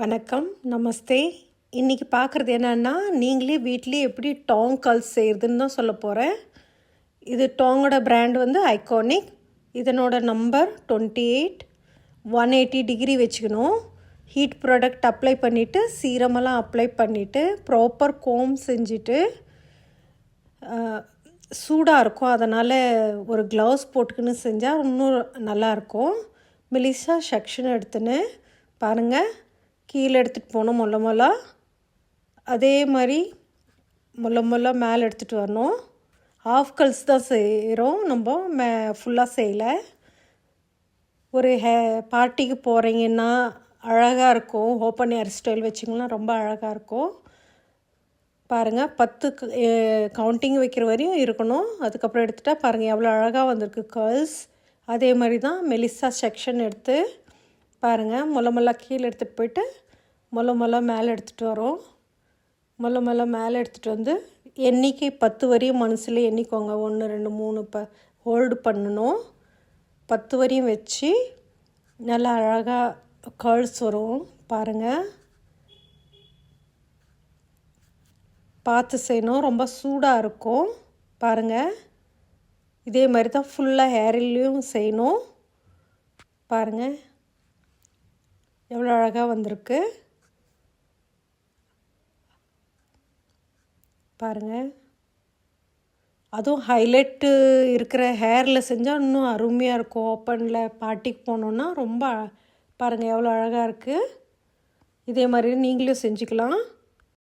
வணக்கம், நமஸ்தே. இன்றைக்கி பார்க்குறது என்னென்னா, நீங்களே வீட்டிலே எப்படி டாங் கல்ஸ் செய்கிறதுன்னு தான் சொல்ல போகிறேன். இது டாங்கோட பிராண்ட் வந்து ஐகானிக். இதனோட நம்பர் 28. 180 டிகிரி வச்சுக்கணும். ஹீட் ப்ராடக்ட் அப்ளை பண்ணிவிட்டு, சீரமெல்லாம் அப்ளை பண்ணிவிட்டு, ப்ராப்பர் கோம் செஞ்சுட்டு, சூடாக இருக்கும். அதனால் ஒரு க்ளவுஸ் போட்டுக்கின்னு செஞ்சால் இன்னும் நல்லாயிருக்கும். மெலிசா செக்ஷன் எடுத்துன்னு பாருங்கள், கீழே எடுத்துகிட்டு போகணும். மொல்ல அதே மாதிரி மொல்ல மேலே எடுத்துகிட்டு வரணும். ஹாஃப் கல்ஸ் தான் செய்கிறோம், நம்ம ஃபுல்லாக செய்யலை. ஒரு பார்ட்டிக்கு போகிறீங்கன்னா அழகாக இருக்கும். ஓப்பன் ஹேர் ஸ்டைல் வச்சிங்கன்னா ரொம்ப அழகாக இருக்கும். பாருங்கள், 10 கவுண்டிங் வைக்கிற வரையும் இருக்கணும். அதுக்கப்புறம் எடுத்துகிட்டா பாருங்கள் எவ்வளோ அழகாக வந்திருக்கு கர்ல்ஸ். அதே மாதிரி தான் மெலிசா செக்ஷன் எடுத்து பாருங்கள், மொல்ல கீழே எடுத்துகிட்டு போயிட்டு மொல்ல மேலே எடுத்துகிட்டு வரோம். மொல்ல மேலே எடுத்துகிட்டு வந்து எண்ணிக்கை 10 வரையும் மனசில் எண்ணிக்கோங்க. 1 2 3 ஹோல்டு பண்ணணும். 10 வரையும் வச்சு நல்லா அழகாக கர்ல்ஸ் வரும். பாருங்கள், பார்த்து செய்யணும். ரொம்ப சூடாக இருக்கும். பாருங்கள், இதே மாதிரி தான் ஃபுல்லாக ஹேர்லேயும் செய்யணும். பாருங்கள் எவ்வளோ அழகாக வந்திருக்கு. பாருங்கள், அதுவும் ஹைலைட்டு இருக்கிற ஹேரில் செஞ்சால் இன்னும் அருமையாக இருக்கும். ஓப்பனில் பார்ட்டிக்கு போனோன்னா ரொம்ப பாருங்கள் எவ்வளோ அழகாக இருக்குது. இதே மாதிரி நீங்களும் செஞ்சுக்கலாம்.